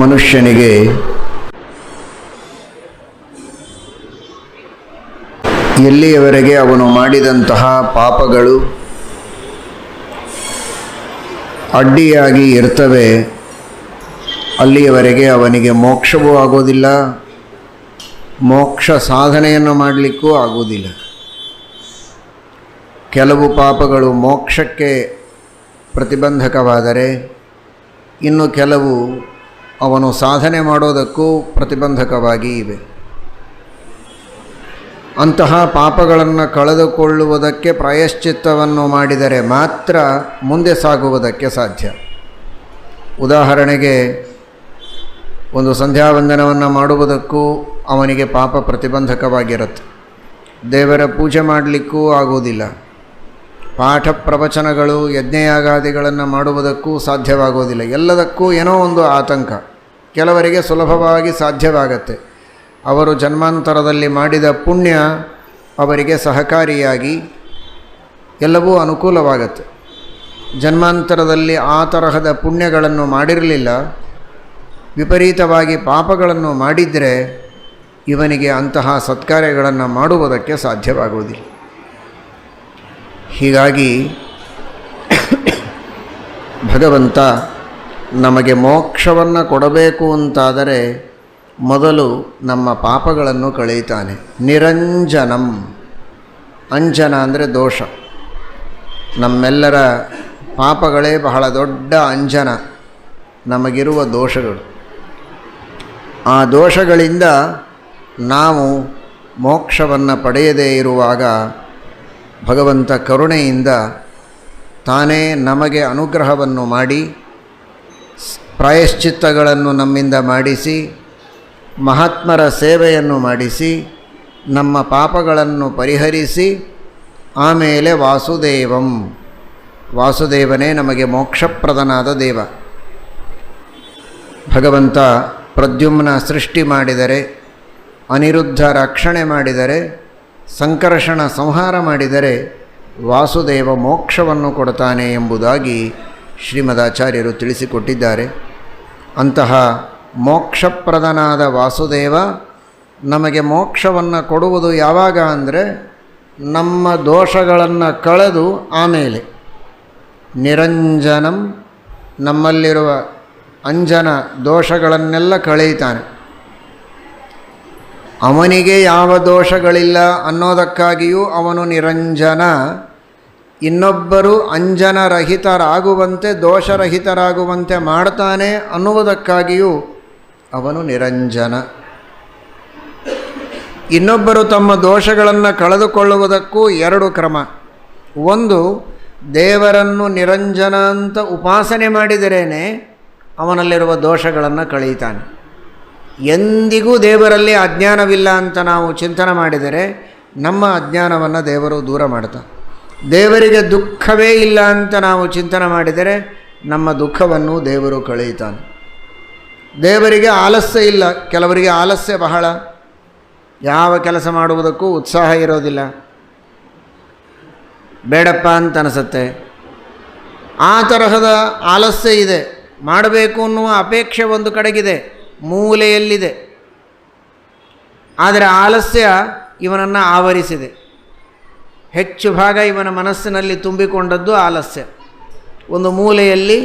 ಮನುಷ್ಯನಿಗೆ ಎಲ್ಲಿಯವರೆಗೆ ಅವನು ಮಾಡಿದಂತಹ ಪಾಪಗಳು ಅಡ್ಡಿಯಾಗಿ ಇರ್ತವೆ ಅಲ್ಲಿಯವರೆಗೆ ಅವನಿಗೆ ಮೋಕ್ಷವೂ ಆಗೋದಿಲ್ಲ, ಮೋಕ್ಷ ಸಾಧನೆಯನ್ನು ಮಾಡಲಿಕ್ಕೂ ಆಗುವುದಿಲ್ಲ. ಕೆಲವು ಪಾಪಗಳು ಮೋಕ್ಷಕ್ಕೆ ಪ್ರತಿಬಂಧಕವಾದರೆ ಇನ್ನು ಕೆಲವು ಅವನು ಸಾಧನೆ ಮಾಡೋದಕ್ಕೂ ಪ್ರತಿಬಂಧಕವಾಗಿ ಇವೆ. ಅಂತಹ ಪಾಪಗಳನ್ನು ಕಳೆದುಕೊಳ್ಳುವುದಕ್ಕೆ ಪ್ರಾಯಶ್ಚಿತ್ತವನ್ನು ಮಾಡಿದರೆ ಮಾತ್ರ ಮುಂದೆ ಸಾಗುವುದಕ್ಕೆ ಸಾಧ್ಯ. ಉದಾಹರಣೆಗೆ, ಒಂದು ಸಂಧ್ಯಾವಂದನವನ್ನು ಮಾಡುವುದಕ್ಕೂ ಅವನಿಗೆ ಪಾಪ ಪ್ರತಿಬಂಧಕವಾಗಿರುತ್ತೆ. ದೇವರ ಪೂಜೆ ಮಾಡಲಿಕ್ಕೂ ಆಗುವುದಿಲ್ಲ. ಪಾಠ ಪ್ರವಚನಗಳು ಯಜ್ಞಯಾಗಾದಿಗಳನ್ನು ಮಾಡುವುದಕ್ಕೂ ಸಾಧ್ಯವಾಗುವುದಿಲ್ಲ. ಎಲ್ಲದಕ್ಕೂ ಏನೋ ಒಂದು ಆತಂಕ. ಕೆಲವರಿಗೆ ಸುಲಭವಾಗಿ ಸಾಧ್ಯವಾಗತ್ತೆ. ಅವರು ಜನ್ಮಾಂತರದಲ್ಲಿ ಮಾಡಿದ ಪುಣ್ಯ ಅವರಿಗೆ ಸಹಕಾರಿಯಾಗಿ ಎಲ್ಲವೂ ಅನುಕೂಲವಾಗತ್ತೆ. ಜನ್ಮಾಂತರದಲ್ಲಿ ಆ ತರಹದ ಪುಣ್ಯಗಳನ್ನು ಮಾಡಿರಲಿಲ್ಲ, ವಿಪರೀತವಾಗಿ ಪಾಪಗಳನ್ನು ಮಾಡಿದರೆ ಇವನಿಗೆ ಅಂತಹ ಸತ್ಕಾರ್ಯಗಳನ್ನು ಮಾಡುವುದಕ್ಕೆ ಸಾಧ್ಯವಾಗುವುದಿಲ್ಲ. ಹೀಗಾಗಿ ಭಗವಂತ ನಮಗೆ ಮೋಕ್ಷವನ್ನು ಕೊಡಬೇಕು ಅಂತಾದರೆ ಮೊದಲು ನಮ್ಮ ಪಾಪಗಳನ್ನು ಕಳೆಯುತ್ತಾನೆ. ನಿರಂಜನಂ, ಅಂಜನ ಅಂದರೆ ದೋಷ. ನಮ್ಮೆಲ್ಲರ ಪಾಪಗಳೇ ಬಹಳ ದೊಡ್ಡ ಅಂಜನ, ನಮಗಿರುವ ದೋಷಗಳು. ಆ ದೋಷಗಳಿಂದ ನಾವು ಮೋಕ್ಷವನ್ನು ಪಡೆಯದೇ ಇರುವಾಗ ಭಗವಂತ ಕರುಣೆಯಿಂದ ತಾನೇ ನಮಗೆ ಅನುಗ್ರಹವನ್ನು ಮಾಡಿ ಪ್ರಾಯಶ್ಚಿತ್ತಗಳನ್ನು ನಮ್ಮಿಂದ ಮಾಡಿಸಿ, ಮಹಾತ್ಮರ ಸೇವೆಯನ್ನು ಮಾಡಿಸಿ, ನಮ್ಮ ಪಾಪಗಳನ್ನು ಪರಿಹರಿಸಿ, ಆಮೇಲೆ ವಾಸುದೇವಂ, ವಾಸುದೇವನೇ ನಮಗೆ ಮೋಕ್ಷಪ್ರದನಾದ ದೇವ. ಭಗವಂತ ಪ್ರದ್ಯುಮ್ನ ಸೃಷ್ಟಿ ಮಾಡಿದರೆ, ಅನಿರುದ್ಧ ರಕ್ಷಣೆ ಮಾಡಿದರೆ, ಸಂಕರ್ಷಣ ಸಂಹಾರ ಮಾಡಿದರೆ ವಾಸುದೇವ ಮೋಕ್ಷವನ್ನು ಕೊಡ್ತಾನೆ ಎಂಬುದಾಗಿ ಶ್ರೀಮದಾಚಾರ್ಯರು ತಿಳಿಸಿಕೊಟ್ಟಿದ್ದಾರೆ. ಅಂತಹ ಮೋಕ್ಷಪ್ರದನಾದ ವಾಸುದೇವ ನಮಗೆ ಮೋಕ್ಷವನ್ನು ಕೊಡುವುದು ಯಾವಾಗ ಅಂದರೆ ನಮ್ಮ ದೋಷಗಳನ್ನು ಕಳೆದು ಆಮೇಲೆ. ನಿರಂಜನಂ, ನಮ್ಮಲ್ಲಿರುವ ಅಂಜನ ದೋಷಗಳನ್ನೆಲ್ಲ ಕಳೆಯುತ್ತಾನೆ. ಅವನಿಗೆ ಯಾವ ದೋಷಗಳಿಲ್ಲ ಅನ್ನೋದಕ್ಕಾಗಿಯೂ ಅವನು ನಿರಂಜನ. ಇನ್ನೊಬ್ಬರು ಅಂಜನರಹಿತರಾಗುವಂತೆ, ದೋಷರಹಿತರಾಗುವಂತೆ ಮಾಡ್ತಾನೆ ಅನ್ನುವುದಕ್ಕಾಗಿಯೂ ಅವನು ನಿರಂಜನ. ಇನ್ನೊಬ್ಬರು ತಮ್ಮ ದೋಷಗಳನ್ನು ಕಳೆದುಕೊಳ್ಳುವುದಕ್ಕೂ ಎರಡು ಕ್ರಮ. ಒಂದು, ದೇವರನ್ನು ನಿರಂಜನ ಅಂತ ಉಪಾಸನೆ ಮಾಡಿದರೇನೆ ಅವನಲ್ಲಿರುವ ದೋಷಗಳನ್ನು ಕಳೆಯುತ್ತಾನೆ. ಎಂದಿಗೂ ದೇವರಲ್ಲಿ ಅಜ್ಞಾನವಿಲ್ಲ ಅಂತ ನಾವು ಚಿಂತನೆ ಮಾಡಿದರೆ ನಮ್ಮ ಅಜ್ಞಾನವನ್ನು ದೇವರು ದೂರ ಮಾಡ್ತಾನೆ. ದೇವರಿಗೆ ದುಃಖವೇ ಇಲ್ಲ ಅಂತ ನಾವು ಚಿಂತನೆ ಮಾಡಿದರೆ ನಮ್ಮ ದುಃಖವನ್ನು ದೇವರು ಕಳೆಯುತ್ತಾನೆ. ದೇವರಿಗೆ ಆಲಸ್ಯ ಇಲ್ಲ. ಕೆಲವರಿಗೆ ಆಲಸ್ಯ ಬಹಳ, ಯಾವ ಕೆಲಸ ಮಾಡುವುದಕ್ಕೂ ಉತ್ಸಾಹ ಇರೋದಿಲ್ಲ, ಬೇಡಪ್ಪ ಅಂತ ಅನಿಸುತ್ತೆ. ಆ ತರಹದ ಆಲಸ್ಯ ಇದೆ. ಮಾಡಬೇಕು ಅನ್ನುವ ಅಪೇಕ್ಷೆ ಒಂದು ಕಡೆಗಿದೆ, ಮೂಲೆಯಲ್ಲಿದೆ. ಆದರೆ ಆಲಸ್ಯ ಇವನನ್ನು ಆವರಿಸಿದೆ. ಹೆಚ್ಚು ಭಾಗ ಇವನ ಮನಸ್ಸಿನಲ್ಲಿ ತುಂಬಿಕೊಂಡದ್ದು ಆಲಸ್ಯ. ಒಂದು ಮೂಲೆಯಲ್ಲಿ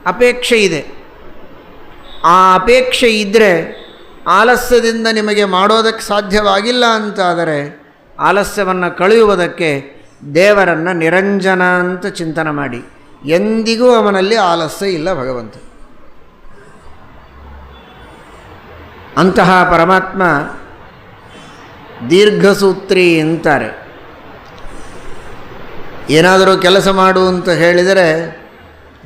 ಅಪೇಕ್ಷೆ ಇದೆ. ಆ ಅಪೇಕ್ಷೆ ಇದ್ದರೆ, ಆಲಸ್ಯದಿಂದ ನಿಮಗೆ ಮಾಡೋದಕ್ಕೆ ಸಾಧ್ಯವಾಗಿಲ್ಲ ಅಂತಾದರೆ ಆಲಸ್ಯವನ್ನು ಕಳೆಯುವುದಕ್ಕೆ ದೇವರನ್ನು ನಿರಂಜನ ಅಂತ ಚಿಂತನೆ ಮಾಡಿ. ಎಂದಿಗೂ ಅವನಲ್ಲಿ ಆಲಸ್ಯ ಇಲ್ಲ ಭಗವಂತ. ಅಂತಹ ಪರಮಾತ್ಮ ದೀರ್ಘಸೂತ್ರಿ ಅಂತಾರೆ. ಏನಾದರೂ ಕೆಲಸ ಮಾಡು ಅಂತ ಹೇಳಿದರೆ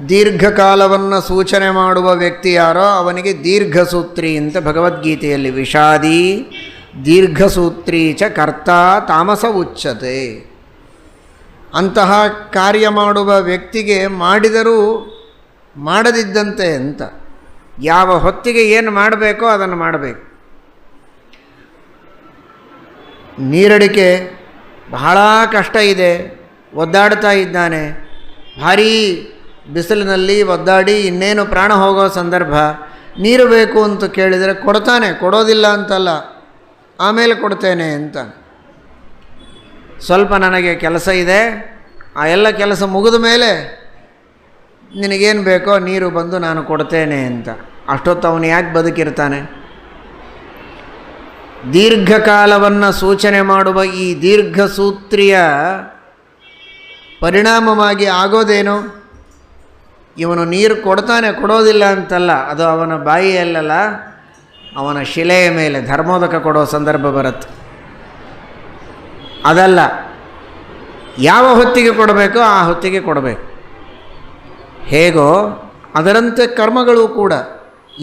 ದೀರ್ಘಕಾಲವನ್ನು ಸೂಚನೆ ಮಾಡುವ ವ್ಯಕ್ತಿ ಯಾರೋ ಅವನಿಗೆ ದೀರ್ಘಸೂತ್ರಿ ಅಂತ ಭಗವದ್ಗೀತೆಯಲ್ಲಿ. ವಿಷಾದಿ ದೀರ್ಘಸೂತ್ರೀ ಚ ಕರ್ತ ತಾಮಸ ಉಚ್ಯತೆ. ಅಂತಹ ಕಾರ್ಯ ಮಾಡುವ ವ್ಯಕ್ತಿಗೆ ಮಾಡಿದರೂ ಮಾಡದಿದ್ದಂತೆ ಅಂತ. ಯಾವ ಹೊತ್ತಿಗೆ ಏನು ಮಾಡಬೇಕೋ ಅದನ್ನು ಮಾಡಬೇಕು. ನೀರಡಿಕೆ ಬಹಳ ಕಷ್ಟ ಇದೆ, ಒದ್ದಾಡ್ತಾ ಇದ್ದಾನೆ. ಭಾರೀ ಬಿಸಿಲಿನಲ್ಲಿ ಒದ್ದಾಡಿ ಇನ್ನೇನು ಪ್ರಾಣ ಹೋಗೋ ಸಂದರ್ಭ. ನೀರು ಬೇಕು ಅಂತ ಕೇಳಿದರೆ ಕೊಡ್ತಾನೆ, ಕೊಡೋದಿಲ್ಲ ಅಂತಲ್ಲ, ಆಮೇಲೆ ಕೊಡ್ತೇನೆ ಅಂತ. ಸ್ವಲ್ಪ ನನಗೆ ಕೆಲಸ ಇದೆ, ಆ ಎಲ್ಲ ಕೆಲಸ ಮುಗಿದ ಮೇಲೆ ನಿನಗೇನು ಬೇಕೋ ನೀರು ಬಂದು ನಾನು ಕೊಡ್ತೇನೆ ಅಂತ. ಅಷ್ಟೊತ್ತು ಅವನು ಯಾಕೆ ಬದುಕಿರ್ತಾನೆ? ದೀರ್ಘಕಾಲವನ್ನು ಸೂಚನೆ ಮಾಡುವ ಈ ದೀರ್ಘಸೂತ್ರಿಯ ಪರಿಣಾಮವಾಗಿ ಆಗೋದೇನು? ಇವನು ನೀರು ಕೊಡ್ತಾನೆ, ಕೊಡೋದಿಲ್ಲ ಅಂತಲ್ಲ, ಅದು ಅವನ ಬಾಯಿಯಲ್ಲ, ಅವನ ಶಿಲೆಯ ಮೇಲೆ ಧರ್ಮೋದಕ ಕೊಡೋ ಸಂದರ್ಭ ಬರುತ್ತೆ. ಅದಲ್ಲ, ಯಾವ ಹೊತ್ತಿಗೆ ಕೊಡಬೇಕೋ ಆ ಹೊತ್ತಿಗೆ ಕೊಡಬೇಕು. ಹೇಗೋ ಅದರಂತೆ ಕರ್ಮಗಳು ಕೂಡ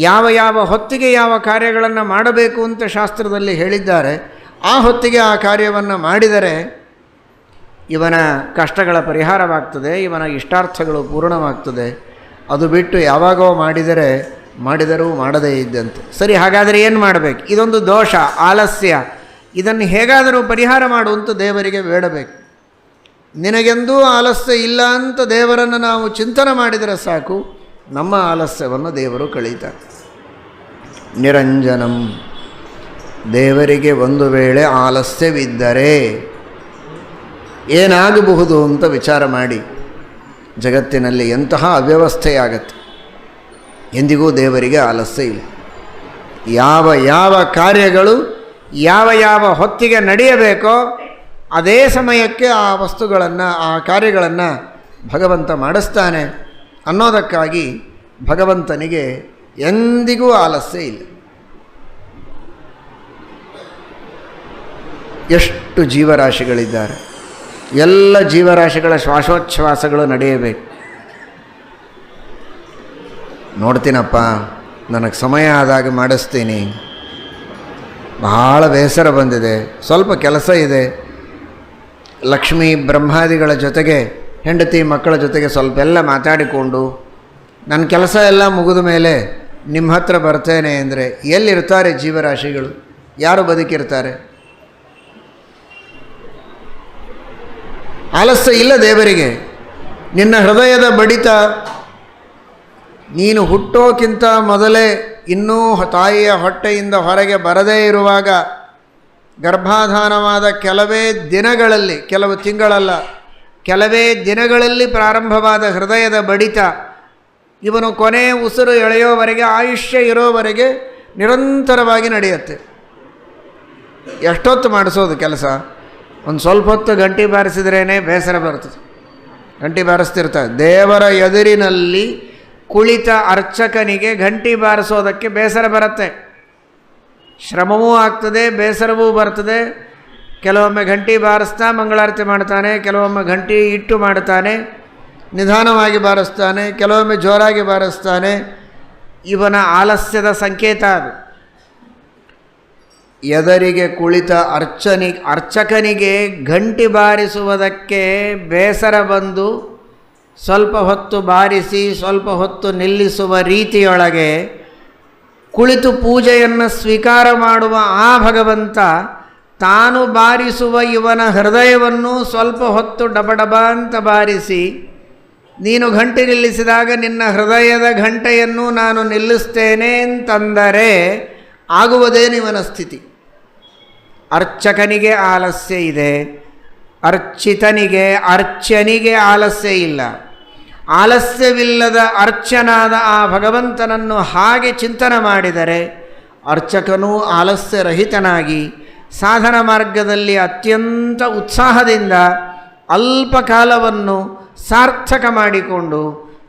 ಯಾವ ಯಾವ ಹೊತ್ತಿಗೆ ಯಾವ ಕಾರ್ಯಗಳನ್ನು ಮಾಡಬೇಕು ಅಂತ ಶಾಸ್ತ್ರದಲ್ಲಿ ಹೇಳಿದ್ದಾರೆ. ಆ ಹೊತ್ತಿಗೆ ಆ ಕಾರ್ಯವನ್ನು ಮಾಡಿದರೆ ಇವನ ಕಷ್ಟಗಳ ಪರಿಹಾರವಾಗ್ತದೆ, ಇವನ ಇಷ್ಟಾರ್ಥಗಳು ಪೂರ್ಣವಾಗ್ತದೆ. ಅದು ಬಿಟ್ಟು ಯಾವಾಗೋ ಮಾಡಿದರೂ ಮಾಡದೇ ಇದ್ದಂತೆ. ಸರಿ, ಹಾಗಾದರೆ ಏನು ಮಾಡಬೇಕು? ಇದೊಂದು ದೋಷ, ಆಲಸ್ಯ. ಇದನ್ನು ಹೇಗಾದರೂ ಪರಿಹಾರ ಮಾಡುವಂತ ದೇವರಿಗೆ ಬೇಡಬೇಕು. ನಿನಗೆಂದೂ ಆಲಸ್ಯ ಇಲ್ಲ ಅಂತ ದೇವರನ್ನು ನಾವು ಚಿಂತನೆ ಮಾಡಿದರೆ ಸಾಕು, ನಮ್ಮ ಆಲಸ್ಯವನ್ನು ದೇವರು ಕಳೀತಾರೆ. ನಿರಂಜನಂ, ದೇವರಿಗೆ ಒಂದು ವೇಳೆ ಆಲಸ್ಯವಿದ್ದರೆ ಏನಾಗಬಹುದು ಅಂತ ವಿಚಾರ ಮಾಡಿ. ಜಗತ್ತಿನಲ್ಲಿ ಎಂತಹ ಅವ್ಯವಸ್ಥೆಯಾಗತ್ತೆ. ಎಂದಿಗೂ ದೇವರಿಗೆ ಆಲಸ್ಯ ಇಲ್ಲ. ಯಾವ ಯಾವ ಕಾರ್ಯಗಳು ಯಾವ ಯಾವ ಹೊತ್ತಿಗೆ ನಡೆಯಬೇಕೋ ಅದೇ ಸಮಯಕ್ಕೆ ಆ ವಸ್ತುಗಳನ್ನು, ಆ ಕಾರ್ಯಗಳನ್ನು ಭಗವಂತ ಮಾಡಿಸ್ತಾನೆ ಅನ್ನೋದಕ್ಕಾಗಿ ಭಗವಂತನಿಗೆ ಎಂದಿಗೂ ಆಲಸ್ಯ ಇಲ್ಲ. ಎಷ್ಟು ಜೀವರಾಶಿಗಳಿದ್ದಾರೆ, ಎಲ್ಲ ಜೀವರಾಶಿಗಳ ಶ್ವಾಸೋಚ್ಛ್ವಾಸಗಳು ನಡೆಯಬೇಕು. ನೋಡ್ತೀನಪ್ಪ, ನನಗೆ ಸಮಯ ಆದಾಗ ಮಾಡಿಸ್ತೀನಿ, ಬಹಳ ಬೇಸರ ಬಂದಿದೆ, ಸ್ವಲ್ಪ ಕೆಲಸ ಇದೆ, ಲಕ್ಷ್ಮೀ ಬ್ರಹ್ಮಾದಿಗಳ ಜೊತೆಗೆ ಹೆಂಡತಿ ಮಕ್ಕಳ ಜೊತೆಗೆ ಸ್ವಲ್ಪ ಎಲ್ಲ ಮಾತಾಡಿಕೊಂಡು ನನ್ನ ಕೆಲಸ ಎಲ್ಲ ಮುಗಿದ ಮೇಲೆ ನಿಮ್ಮ ಹತ್ರ ಬರ್ತೇನೆ ಅಂದರೆ ಎಲ್ಲಿರ್ತಾರೆ ಜೀವರಾಶಿಗಳು? ಯಾರು ಬದುಕಿರ್ತಾರೆ? ಆಲಸ್ಯ ಇಲ್ಲ ದೇವರಿಗೆ. ನಿನ್ನ ಹೃದಯದ ಬಡಿತ ನೀನು ಹುಟ್ಟೋಕ್ಕಿಂತ ಮೊದಲೇ ಇನ್ನೂ ತಾಯಿಯ ಹೊಟ್ಟೆಯಿಂದ ಹೊರಗೆ ಬರದೇ ಇರುವಾಗ ಗರ್ಭಾಧಾನವಾದ ಕೆಲವೇ ದಿನಗಳಲ್ಲಿ, ಕೆಲವು ತಿಂಗಳಲ್ಲ, ಕೆಲವೇ ದಿನಗಳಲ್ಲಿ ಪ್ರಾರಂಭವಾದ ಹೃದಯದ ಬಡಿತ ಇವನು ಕೊನೆ ಉಸಿರು ಎಳೆಯೋವರೆಗೆ, ಆಯುಷ್ಯ ಇರೋವರೆಗೆ ನಿರಂತರವಾಗಿ ನಡೆಯುತ್ತೆ. ಎಷ್ಟೊತ್ತು ಮಾಡಿಸೋದು ಕೆಲಸ? ಒಂದು ಸ್ವಲ್ಪ ಹೊತ್ತು ಗಂಟೆ ಬಾರಿಸಿದ್ರೇ ಬೇಸರ ಬರ್ತದೆ. ಗಂಟೆ ಬಾರಿಸ್ತಿರ್ತಾರೆ. ದೇವರ ಎದುರಿನಲ್ಲಿ ಕುಳಿತ ಅರ್ಚಕನಿಗೆ ಗಂಟೆ ಬಾರಿಸೋದಕ್ಕೆ ಬೇಸರ ಬರುತ್ತೆ. ಶ್ರಮವೂ ಆಗ್ತದೆ, ಬೇಸರವೂ ಬರ್ತದೆ. ಕೆಲವೊಮ್ಮೆ ಗಂಟೆ ಬಾರಿಸ್ತಾ ಮಂಗಳಾರತಿ ಮಾಡ್ತಾನೆ, ಕೆಲವೊಮ್ಮೆ ಗಂಟೆ ಇಟ್ಟು ಮಾಡ್ತಾನೆ, ನಿಧಾನವಾಗಿ ಬಾರಿಸ್ತಾನೆ, ಕೆಲವೊಮ್ಮೆ ಜೋರಾಗಿ ಬಾರಿಸ್ತಾನೆ. ಇವನ ಆಲಸ್ಯದ ಸಂಕೇತ ಅದು. ಎದರಿಗೆ ಕುಳಿತ ಅರ್ಚಕನಿಗೆ ಗಂಟೆ ಬಾರಿಸುವುದಕ್ಕೆ ಬೇಸರ ಬಂದು ಸ್ವಲ್ಪ ಹೊತ್ತು ಬಾರಿಸಿ ಸ್ವಲ್ಪ ಹೊತ್ತು ನಿಲ್ಲಿಸುವ ರೀತಿಯೊಳಗೆ ಕುಳಿತು ಪೂಜೆಯನ್ನು ಸ್ವೀಕಾರ ಮಾಡುವ ಆ ಭಗವಂತ ತಾನು ಬಾರಿಸುವ ಇವನ ಹೃದಯವನ್ನು ಸ್ವಲ್ಪ ಹೊತ್ತು ಡಬಡಬ ಅಂತ ಬಾರಿಸಿ, ನೀನು ಗಂಟೆ ನಿಲ್ಲಿಸಿದಾಗ ನಿನ್ನ ಹೃದಯದ ಗಂಟೆಯನ್ನು ನಾನು ನಿಲ್ಲಿಸ್ತೇನೆ ಅಂತಂದರೆ ಆಗುವುದೇನಿವನ ಸ್ಥಿತಿ? ಅರ್ಚಕನಿಗೆ ಆಲಸ್ಯ ಇದೆ, ಅರ್ಚಿತನಿಗೆ ಅರ್ಚನಿಗೆ ಆಲಸ್ಯ ಇಲ್ಲ. ಆಲಸ್ಯವಿಲ್ಲದ ಅರ್ಚನಾದ ಆ ಭಗವಂತನನ್ನು ಹಾಗೆ ಚಿಂತನೆ ಮಾಡಿದರೆ ಅರ್ಚಕನೂ ಆಲಸ್ಯರಹಿತನಾಗಿ ಸಾಧನ ಮಾರ್ಗದಲ್ಲಿ ಅತ್ಯಂತ ಉತ್ಸಾಹದಿಂದ ಅಲ್ಪ ಕಾಲವನ್ನು ಸಾರ್ಥಕ ಮಾಡಿಕೊಂಡು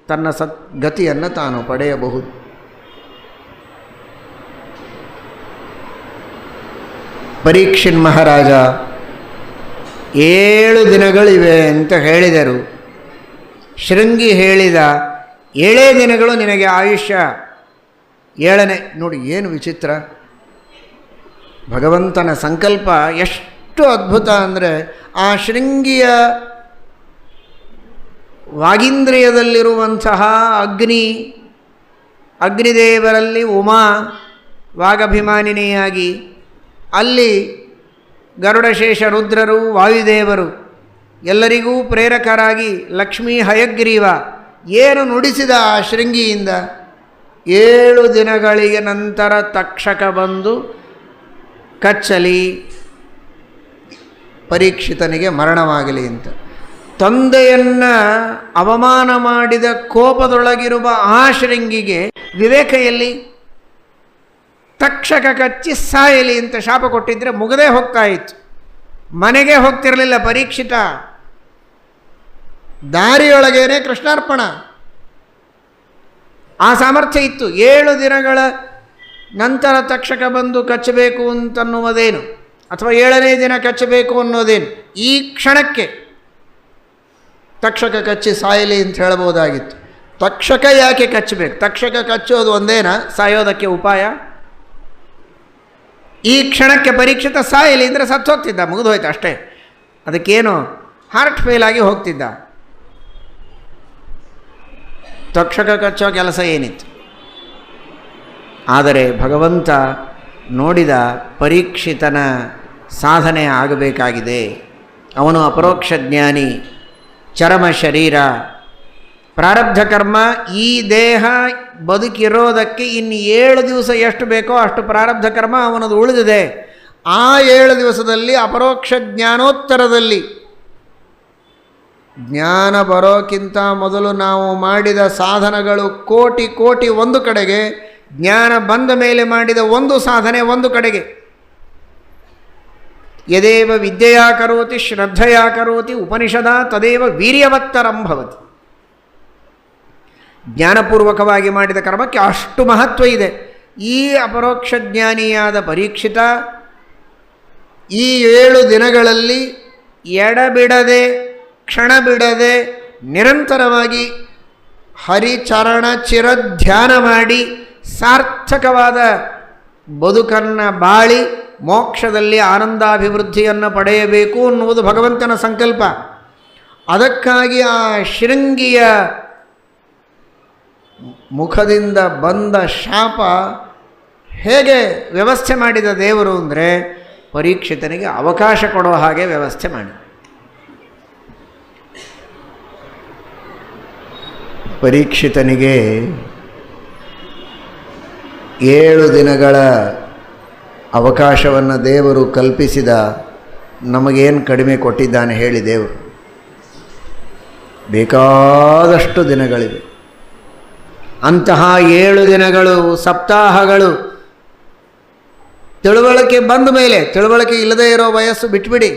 ತನ್ನ ಸದ್ಗತಿಯನ್ನು ತಾನು ಪಡೆಯಬಹುದು. ಪರೀಕ್ಷಿನ್ ಮಹಾರಾಜ 7 ದಿನಗಳಿವೆ ಅಂತ ಹೇಳಿದರು. ಶೃಂಗಿ ಹೇಳಿದ 7 ದಿನಗಳು ನಿನಗೆ ಆಯುಷ್ಯ. 7ನೇ ನೋಡಿ ಏನು ವಿಚಿತ್ರ. ಭಗವಂತನ ಸಂಕಲ್ಪ ಎಷ್ಟು ಅದ್ಭುತ ಅಂದರೆ, ಆ ಶೃಂಗಿಯ ವಾಗೀಂದ್ರಿಯದಲ್ಲಿರುವಂತಹ ಅಗ್ನಿದೇವರಲ್ಲಿ ಉಮಾ ವಾಗಭಿಮಾನಿನಿಯಾಗಿ, ಅಲ್ಲಿ ಗರುಡಶೇಷ ರುದ್ರರು ವಾಯುದೇವರು ಎಲ್ಲರಿಗೂ ಪ್ರೇರಕರಾಗಿ ಲಕ್ಷ್ಮೀ ಹಯಗ್ರೀವ ಏನು ನುಡಿಸಿದ ಆ ಶೃಂಗಿಯಿಂದ 7 ದಿನಗಳಿಗೆ ನಂತರ ತಕ್ಷಕ ಬಂದು ಕಚ್ಚಲಿ, ಪರೀಕ್ಷಿತನಿಗೆ ಮರಣವಾಗಲಿ ಅಂತ. ತಂದೆಯನ್ನು ಅವಮಾನ ಮಾಡಿದ ಕೋಪದೊಳಗಿರುವ ಆ ಶೃಂಗಿಗೆ ವಿವೇಕ ಎಲ್ಲಿ? ತಕ್ಷಕ ಕಚ್ಚಿ ಸಾಯಲಿ ಅಂತ ಶಾಪ ಕೊಟ್ಟಿದ್ದರೆ ಮುಗದೇ ಹೋಗ್ತಾ ಇತ್ತು, ಮನೆಗೆ ಹೋಗ್ತಿರಲಿಲ್ಲ ಪರೀಕ್ಷಿತ. ದಾರಿಯೊಳಗೇನೆ ಕೃಷ್ಣಾರ್ಪಣ. ಆ ಸಾಮರ್ಥ್ಯ ಇತ್ತು. 7 ದಿನಗಳ ನಂತರ ತಕ್ಷಕ ಬಂದು ಕಚ್ಚಬೇಕು ಅಂತನ್ನುವುದೇನು, ಅಥವಾ 7ನೇ ದಿನ ಕಚ್ಚಬೇಕು ಅನ್ನೋದೇನು, ಈ ಕ್ಷಣಕ್ಕೆ ತಕ್ಷಕ ಕಚ್ಚಿ ಸಾಯಲಿ ಅಂತ ಹೇಳ್ಬೋದಾಗಿತ್ತು. ತಕ್ಷಕ ಯಾಕೆ ಕಚ್ಚಬೇಕು? ತಕ್ಷಕ ಕಚ್ಚೋದು ಒಂದೇನಾ ಸಾಯೋದಕ್ಕೆ ಉಪಾಯ? ಈ ಕ್ಷಣಕ್ಕೆ ಪರೀಕ್ಷಿತ ಸಾಯಲಿ ಅಂದರೆ ಸತ್ತು ಹೋಗ್ತಿದ್ದ, ಮುಗಿದೋಯ್ತು ಅಷ್ಟೇ. ಅದಕ್ಕೇನು ಹಾರ್ಟ್ ಫೇಲ್ ಆಗಿ ಹೋಗ್ತಿದ್ದ. ತಕ್ಷಕ ಕಚ್ಚೋ ಕೆಲಸ ಏನಿತ್ತು? ಆದರೆ ಭಗವಂತ ನೋಡಿದ ಪರೀಕ್ಷಿತನ ಸಾಧನೆ ಆಗಬೇಕಾಗಿದೆ. ಅವನು ಅಪರೋಕ್ಷ ಜ್ಞಾನಿ, ಚರಮ ಶರೀರ, ಪ್ರಾರಬ್ಧ ಕರ್ಮ. ಈ ದೇಹ ಬದುಕಿರೋದಕ್ಕೆ ಇನ್ನು 7 ದಿವಸ ಎಷ್ಟು ಬೇಕೋ ಅಷ್ಟು ಪ್ರಾರಬ್ಧ ಕರ್ಮ ಅವನದು ಉಳಿದಿದೆ. ಆ 7 ದಿವಸದಲ್ಲಿ ಅಪರೋಕ್ಷ ಜ್ಞಾನೋತ್ತರದಲ್ಲಿ, ಜ್ಞಾನ ಬರೋಕ್ಕಿಂತ ಮೊದಲು ನಾವು ಮಾಡಿದ ಸಾಧನಗಳು ಕೋಟಿ ಕೋಟಿ ಒಂದು ಕಡೆಗೆ, ಜ್ಞಾನ ಬಂದ ಮೇಲೆ ಮಾಡಿದ ಒಂದು ಸಾಧನೆ ಒಂದು ಕಡೆಗೆ. ಯದೇವ ವಿದ್ಯೆಯಾ ಕರೋತಿ ಶ್ರದ್ಧೆಯಾ ಕರೋತಿ ಉಪನಿಷದ ತದೇವ ವೀರ್ಯವತ್ತರಂ ಭವತಿ. ಜ್ಞಾನಪೂರ್ವಕವಾಗಿ ಮಾಡಿದ ಕರ್ಮಕ್ಕೆ ಅಷ್ಟು ಮಹತ್ವ ಇದೆ. ಈ ಅಪರೋಕ್ಷ ಜ್ಞಾನಿಯಾದ ಪರೀಕ್ಷಿತ ಈ 7 ದಿನಗಳಲ್ಲಿ ಎಡಬಿಡದೆ, ಕ್ಷಣ ಬಿಡದೆ, ನಿರಂತರವಾಗಿ ಹರಿಚರಣ ಚಿರಧ್ಯಾನ ಮಾಡಿ ಸಾರ್ಥಕವಾದ ಬದುಕನ್ನು ಬಾಳಿ ಮೋಕ್ಷದಲ್ಲಿ ಆನಂದಾಭಿವೃದ್ಧಿಯನ್ನು ಪಡೆಯಬೇಕು ಅನ್ನುವುದು ಭಗವಂತನ ಸಂಕಲ್ಪ. ಅದಕ್ಕಾಗಿ ಆ ಶೃಂಗಿಯ ಮುಖದಿಂದ ಬಂದ ಶಾಪ ಹೇಗೆ ವ್ಯವಸ್ಥೆ ಮಾಡಿದ ದೇವರು ಅಂದರೆ, ಪರೀಕ್ಷಿತನಿಗೆ ಅವಕಾಶ ಕೊಡೋ ಹಾಗೆ ವ್ಯವಸ್ಥೆ ಮಾಡಿ. ಪರೀಕ್ಷಿತನಿಗೆ 7 ದಿನಗಳ ಅವಕಾಶವನ್ನು ದೇವರು ಕಲ್ಪಿಸಿದ. ನಮಗೇನು ಕಡಿಮೆ ಕೊಟ್ಟಿದ್ದಾನೆ ಹೇಳಿ ದೇವರು? ಬೇಕಾದಷ್ಟು ದಿನಗಳಿವೆ. ಅಂತಹ 7 ದಿನಗಳು, ಸಪ್ತಾಹಗಳು ತಿಳುವಳಿಕೆ ಬಂದ ಮೇಲೆ, ತಿಳುವಳಿಕೆ ಇಲ್ಲದೇ ಇರೋ ವಯಸ್ಸು ಬಿಟ್ಬಿಡಿ.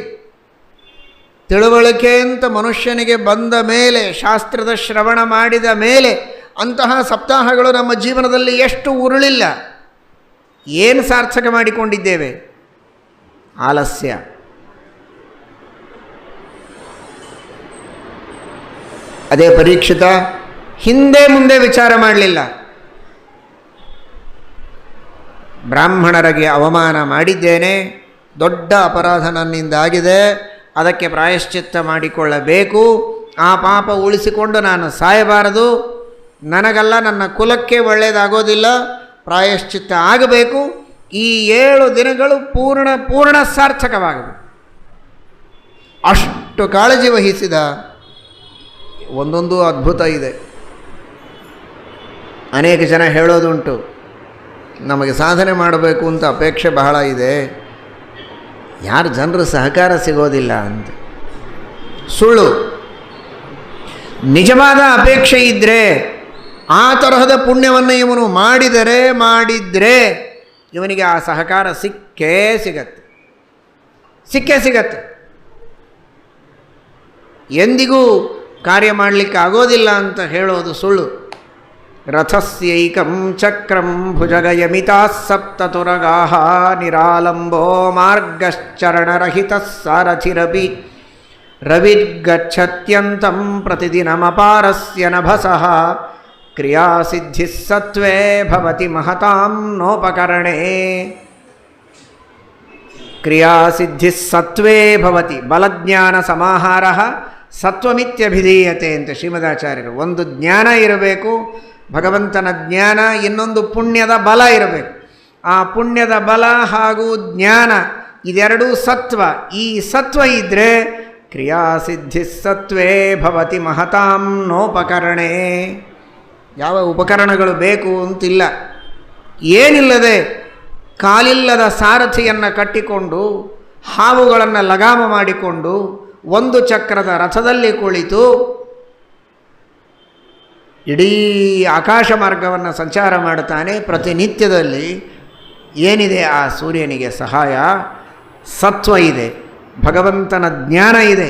ತಿಳುವಳಿಕೆ ಅಂತ ಮನುಷ್ಯನಿಗೆ ಬಂದ ಮೇಲೆ, ಶಾಸ್ತ್ರದ ಶ್ರವಣ ಮಾಡಿದ ಮೇಲೆ ಅಂತಹ ಸಪ್ತಾಹಗಳು ನಮ್ಮ ಜೀವನದಲ್ಲಿ ಎಷ್ಟು ಉರುಳಿಲ್ಲ. ಏನು ಸಾರ್ಥಕ ಮಾಡಿಕೊಂಡಿದ್ದೇವೆ? ಆಲಸ್ಯ. ಅದೇ ಪರೀಕ್ಷಿತ ಹಿಂದೆ ಮುಂದೆ ವಿಚಾರ ಮಾಡಲಿಲ್ಲ. ಬ್ರಾಹ್ಮಣರಿಗೆ ಅವಮಾನ ಮಾಡಿದ್ದೇನೆ, ದೊಡ್ಡ ಅಪರಾಧ ನನ್ನಿಂದಾಗಿದೆ, ಅದಕ್ಕೆ ಪ್ರಾಯಶ್ಚಿತ್ತ ಮಾಡಿಕೊಳ್ಳಬೇಕು, ಆ ಪಾಪ ಉಳಿಸಿಕೊಂಡು ನಾನು ಸಾಯಬಾರದು, ನನಗಲ್ಲ ನನ್ನ ಕುಲಕ್ಕೆ ಒಳ್ಳೆಯದಾಗೋದಿಲ್ಲ, ಪ್ರಾಯಶ್ಚಿತ್ತ ಆಗಬೇಕು, ಈ 7 ದಿನಗಳು ಪೂರ್ಣ ಸಾರ್ಥಕವಾಗಬೇಕು. ಅಷ್ಟು ಕಾಳಜಿ ವಹಿಸಿದ. ಒಂದೊಂದು ಅದ್ಭುತ ಇದೆ. ಅನೇಕ ಜನ ಹೇಳೋದುಂಟು, ನಮಗೆ ಸಾಧನೆ ಮಾಡಬೇಕು ಅಂತ ಅಪೇಕ್ಷೆ ಬಹಳ ಇದೆ, ಯಾರು ಜನರು ಸಹಕಾರ ಸಿಗೋದಿಲ್ಲ ಅಂತ. ಸುಳ್ಳು. ನಿಜವಾದ ಅಪೇಕ್ಷೆ ಇದ್ದರೆ, ಆ ತರಹದ ಪುಣ್ಯವನ್ನು ಇವನು ಮಾಡಿದ್ರೆ ಇವನಿಗೆ ಆ ಸಹಕಾರ ಸಿಕ್ಕೇ ಸಿಗತ್ತೆ. ಎಂದಿಗೂ ಕಾರ್ಯ ಮಾಡಲಿಕ್ಕೆ ಆಗೋದಿಲ್ಲ ಅಂತ ಹೇಳೋದು ಸುಳ್ಳು. ರಥಸ್ಯೈಕಂ ಚಕ್ರಂ ಭುಜಗಯಮಿತಾ ಸಪ್ತತುರಗಾಹ ನಿರಾಲಂಬೋ ಮಾರ್ಗಶ್ಚರಣರಹಿತ ಸಾರಥಿರಪಿ ರವಿರ್ಗಚ್ಚತ್ಯಂತಂ ಪ್ರತಿದಿನಮಪಾರಸ್ಯ ನಭಸಃ ಕ್ರಿಯಾಸಿದ್ಧಿ ಸತ್ವೇ ಭವತಿ ಮಹತಾಂ ನೋಪಕರಣೇ. ಕ್ರಿಯಾಸಿದ್ಧಿ ಸತ್ವೇ ಭವತಿ, ಬಲಜ್ಞಾನ ಸಮಾಹಾರ ಸತ್ವಮಿತ್ಯಭಿಧೀಯತೆ ಅಂತ ಶ್ರೀಮದಾಚಾರ್ಯರು. ಒಂದು ಜ್ಞಾನ ಇರಬೇಕು, ಭಗವಂತನ ಜ್ಞಾನ, ಇನ್ನೊಂದು ಪುಣ್ಯದ ಬಲ ಇರಬೇಕು. ಆ ಪುಣ್ಯದ ಬಲ ಹಾಗೂ ಜ್ಞಾನ ಇದೆರಡೂ ಸತ್ವ. ಈ ಸತ್ವ ಇದ್ದರೆ ಕ್ರಿಯಾಸಿದ್ಧಿ ಸತ್ವೇ ಭವತಿ ಮಹತಾಂ ನೋಪಕರಣೇ. ಯಾವ ಉಪಕರಣಗಳು ಬೇಕು ಅಂತಿಲ್ಲ. ಏನಿಲ್ಲದೆ ಕಾಲಿಲ್ಲದ ಸಾರಥಿಯನ್ನು ಕಟ್ಟಿಕೊಂಡು ಹಾವುಗಳನ್ನು ಲಗಾಮ ಮಾಡಿಕೊಂಡು ಒಂದು ಚಕ್ರದ ರಥದಲ್ಲಿ ಕುಳಿತು ಇಡೀ ಆಕಾಶ ಮಾರ್ಗವನ್ನು ಸಂಚಾರ ಮಾಡುತ್ತಾನೆ. ಪ್ರತಿನಿತ್ಯದಲ್ಲಿ ಏನಿದೆ ಆ ಸೂರ್ಯನಿಗೆ ಸಹಾಯ? ಸತ್ವ ಇದೆ, ಭಗವಂತನ ಜ್ಞಾನ ಇದೆ,